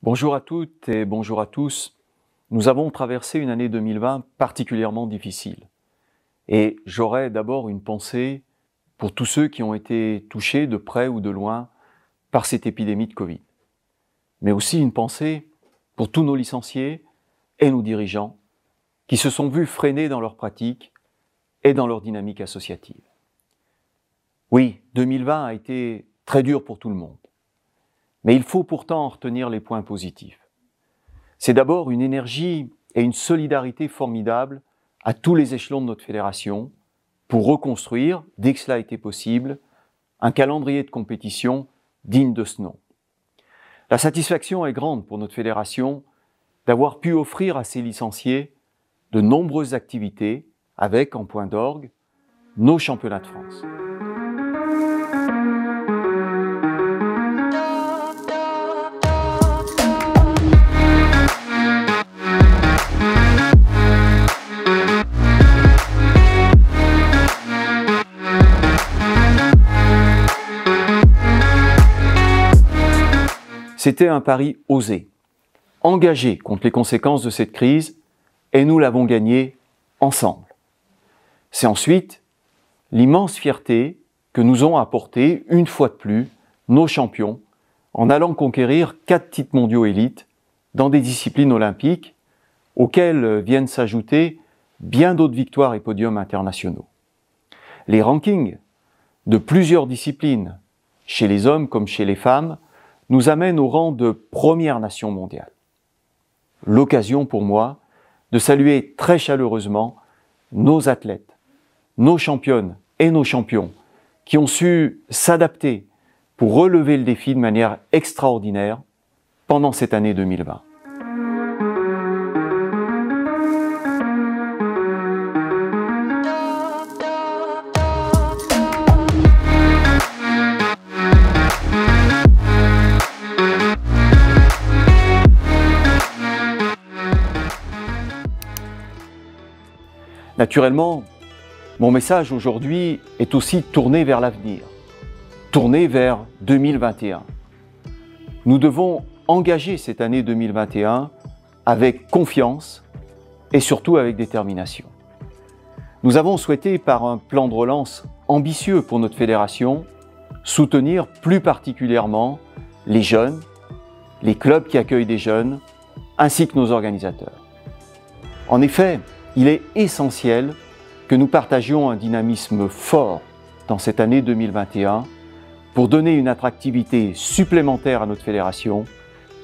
Bonjour à toutes et bonjour à tous. Nous avons traversé une année 2020 particulièrement difficile. Et j'aurais d'abord une pensée pour tous ceux qui ont été touchés de près ou de loin par cette épidémie de Covid. Mais aussi une pensée pour tous nos licenciés et nos dirigeants qui se sont vus freinés dans leurs pratiques et dans leur dynamique associative. Oui, 2020 a été très dur pour tout le monde. Mais il faut pourtant en retenir les points positifs. C'est d'abord une énergie et une solidarité formidables à tous les échelons de notre fédération pour reconstruire, dès que cela a été possible, un calendrier de compétition digne de ce nom. La satisfaction est grande pour notre fédération d'avoir pu offrir à ses licenciés de nombreuses activités avec, en point d'orgue, nos championnats de France. C'était un pari osé, engagé contre les conséquences de cette crise, et nous l'avons gagné ensemble. C'est ensuite l'immense fierté que nous ont apporté, une fois de plus, nos champions, en allant conquérir 4 titres mondiaux élites dans des disciplines olympiques, auxquelles viennent s'ajouter bien d'autres victoires et podiums internationaux. Les rankings de plusieurs disciplines, chez les hommes comme chez les femmes, nous amène au rang de première nation mondiale. L'occasion pour moi de saluer très chaleureusement nos athlètes, nos championnes et nos champions qui ont su s'adapter pour relever le défi de manière extraordinaire pendant cette année 2020. Naturellement, mon message aujourd'hui est aussi tourné vers l'avenir, tourné vers 2021. Nous devons engager cette année 2021 avec confiance et surtout avec détermination. Nous avons souhaité, par un plan de relance ambitieux pour notre fédération, soutenir plus particulièrement les jeunes, les clubs qui accueillent des jeunes, ainsi que nos organisateurs. En effet, il est essentiel que nous partagions un dynamisme fort dans cette année 2021 pour donner une attractivité supplémentaire à notre fédération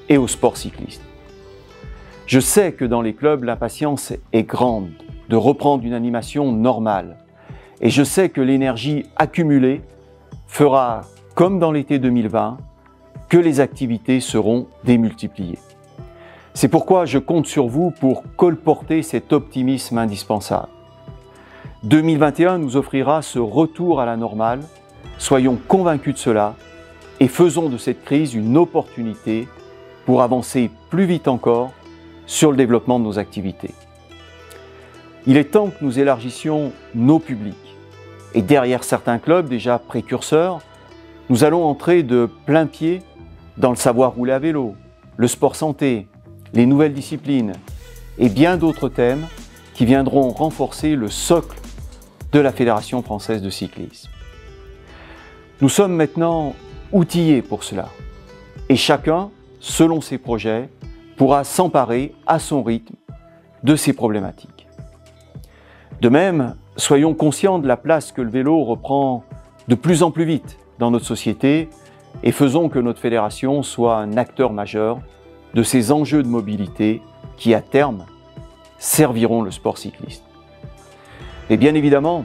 et au sport cycliste. Je sais que dans les clubs, l'impatience est grande de reprendre une animation normale et je sais que l'énergie accumulée fera, comme dans l'été 2020, que les activités seront démultipliées. C'est pourquoi je compte sur vous pour colporter cet optimisme indispensable. 2021 nous offrira ce retour à la normale, soyons convaincus de cela et faisons de cette crise une opportunité pour avancer plus vite encore sur le développement de nos activités. Il est temps que nous élargissions nos publics et derrière certains clubs déjà précurseurs, nous allons entrer de plein pied dans le savoir rouler à vélo, le sport santé, les nouvelles disciplines et bien d'autres thèmes qui viendront renforcer le socle de la Fédération française de cyclisme. Nous sommes maintenant outillés pour cela et chacun, selon ses projets, pourra s'emparer à son rythme de ces problématiques. De même, soyons conscients de la place que le vélo reprend de plus en plus vite dans notre société et faisons que notre fédération soit un acteur majeur de ces enjeux de mobilité qui, à terme, serviront le sport cycliste. Et bien évidemment,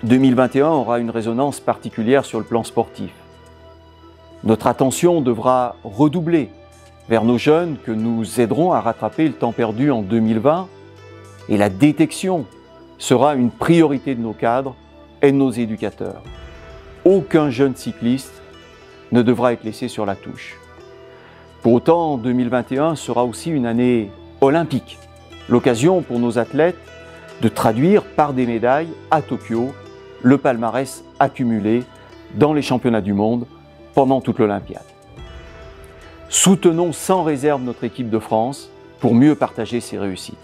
2021 aura une résonance particulière sur le plan sportif. Notre attention devra redoubler vers nos jeunes que nous aiderons à rattraper le temps perdu en 2020 et la détection sera une priorité de nos cadres et de nos éducateurs. Aucun jeune cycliste ne devra être laissé sur la touche. Pour autant, 2021 sera aussi une année olympique, l'occasion pour nos athlètes de traduire par des médailles à Tokyo le palmarès accumulé dans les championnats du monde pendant toute l'Olympiade. Soutenons sans réserve notre équipe de France pour mieux partager ses réussites.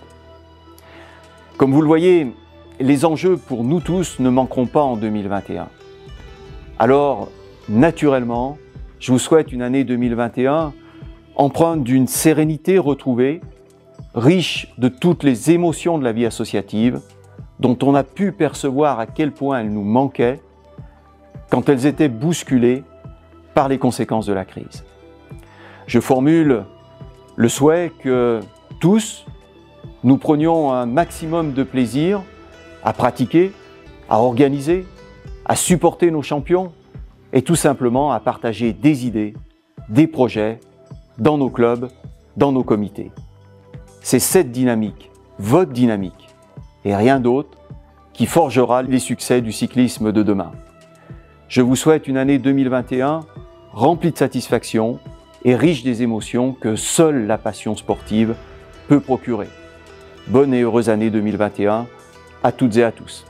Comme vous le voyez, les enjeux pour nous tous ne manqueront pas en 2021. Alors, naturellement, je vous souhaite une année 2021 empreinte d'une sérénité retrouvée, riche de toutes les émotions de la vie associative, dont on a pu percevoir à quel point elles nous manquaient quand elles étaient bousculées par les conséquences de la crise. Je formule le souhait que tous, nous prenions un maximum de plaisir à pratiquer, à organiser, à supporter nos champions et tout simplement à partager des idées, des projets dans nos clubs, dans nos comités. C'est cette dynamique, votre dynamique, et rien d'autre, qui forgera les succès du cyclisme de demain. Je vous souhaite une année 2021 remplie de satisfaction et riche des émotions que seule la passion sportive peut procurer. Bonne et heureuse année 2021 à toutes et à tous.